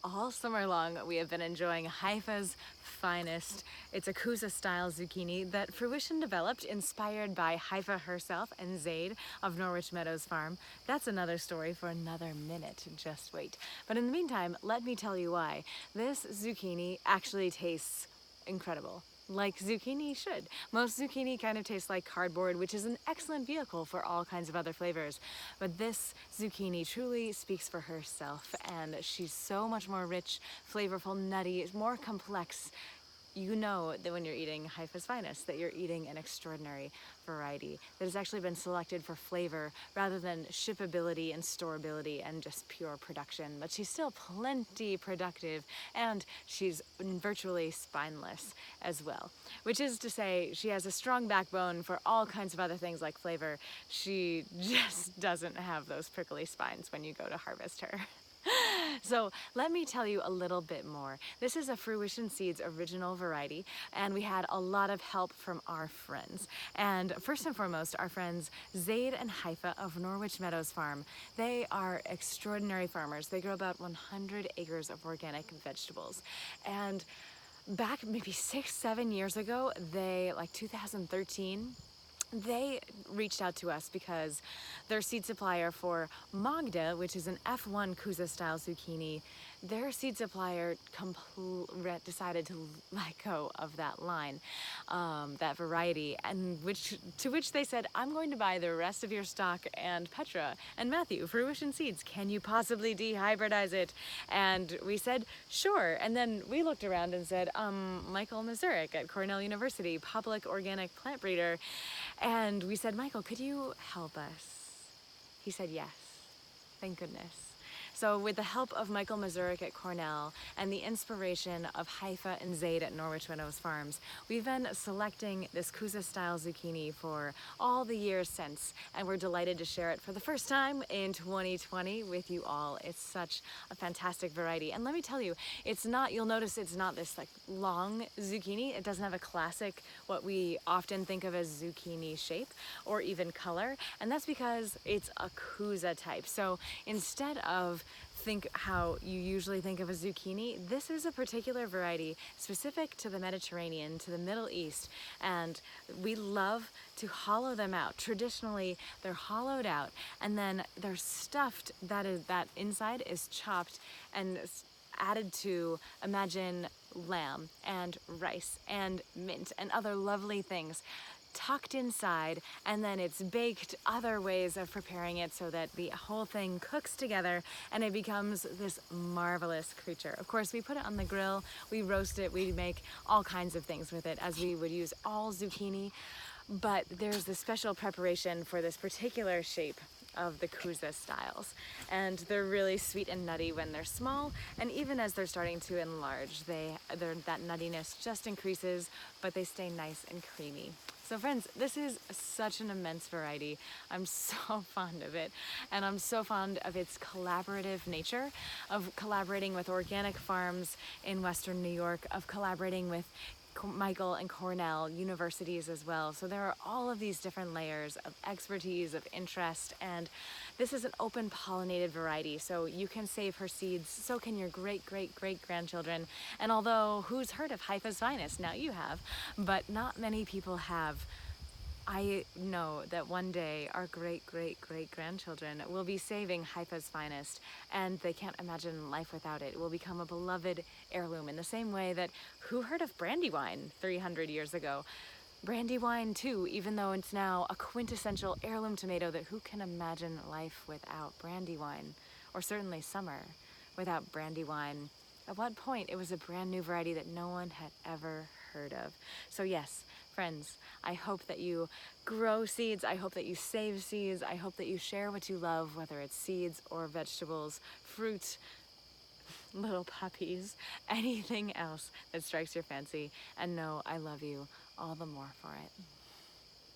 All summer long, we have been enjoying Haifa's finest. It's a Kusa-style zucchini that Fruition developed, inspired by Haifa herself and Zaid of Norwich Meadows Farm. That's another story for another minute, just wait. But in the meantime, let me tell you why. This zucchini actually tastes incredible. Like zucchini should. Most zucchini kind of tastes like cardboard, which is an excellent vehicle for all kinds of other flavors. But this zucchini truly speaks for herself, and she's so much more rich, flavorful, nutty, more complex. You know that when you're eating Haifa's finest, that you're eating an extraordinary variety that has actually been selected for flavor rather than shippability and storability and just pure production. But she's still plenty productive, and she's virtually spineless as well, which is to say she has a strong backbone for all kinds of other things like flavor. She just doesn't have those prickly spines when you go to harvest her. So let me tell you a little bit more. This is a Fruition Seeds original variety, and we had a lot of help from our friends. And first and foremost, our friends Zaid and Haifa of Norwich Meadows Farm. They are extraordinary farmers. They grow about 100 acres of organic vegetables. And back maybe 6-7 years ago, like 2013, they reached out to us because their seed supplier for Magda, which is an F1 Kusa-style zucchini, their seed supplier decided to let go of that line, that variety, and to which they said, I'm going to buy the rest of your stock, and Petra and Matthew, Fruition Seeds, can you possibly dehybridize it? And we said, sure. And then we looked around and said, Michael Mazurek at Cornell University, public organic plant breeder. And we said, Michael, could you help us? He said yes. Thank goodness. So with the help of Michael Mazurek at Cornell and the inspiration of Haifa and Zaid at Norwich Meadows Farms, we've been selecting this Kusa-style zucchini for all the years since, and we're delighted to share it for the first time in 2020 with you all. It's such a fantastic variety. And let me tell you, you'll notice it's not this like long zucchini. It doesn't have a classic, what we often think of as zucchini shape or even color. And that's because it's a Kusa type. So instead of think how you usually think of a zucchini, this is a particular variety specific to the Mediterranean, to the Middle East, and we love to hollow them out. Traditionally, they're hollowed out and then they're stuffed, that inside is chopped and added to, imagine lamb and rice and mint and other lovely things tucked inside, and then it's baked, other ways of preparing it so that the whole thing cooks together and it becomes this marvelous creature. Of course, we put it on the grill, we roast it, we make all kinds of things with it as we would use all zucchini, but there's the special preparation for this particular shape of the Kusa styles, and they're really sweet and nutty when they're small, and even as they're starting to enlarge, that nuttiness just increases, but they stay nice and creamy. So friends, this is such an immense variety. I'm so fond of it, and I'm so fond of its collaborative nature, of collaborating with organic farms in Western New York, of collaborating with Michael and Cornell universities as well. So there are all of these different layers of expertise, of interest, and this is an open pollinated variety, so you can save her seeds, so can your great-great-great-grandchildren. And although who's heard of Haifa's finest? Now you have, but not many people have. I know that one day our great-great-great-grandchildren will be saving Haifa's finest, and they can't imagine life without it. It will become a beloved heirloom in the same way that who heard of Brandywine 300 years ago? Brandywine too, even though it's now a quintessential heirloom tomato, that who can imagine life without Brandywine, or certainly summer without Brandywine. At what point it was a brand new variety that no one had ever heard of. So yes, friends, I hope that you grow seeds, I hope that you save seeds, I hope that you share what you love, whether it's seeds or vegetables, fruit, little puppies, anything else that strikes your fancy, and know I love you all the more for it.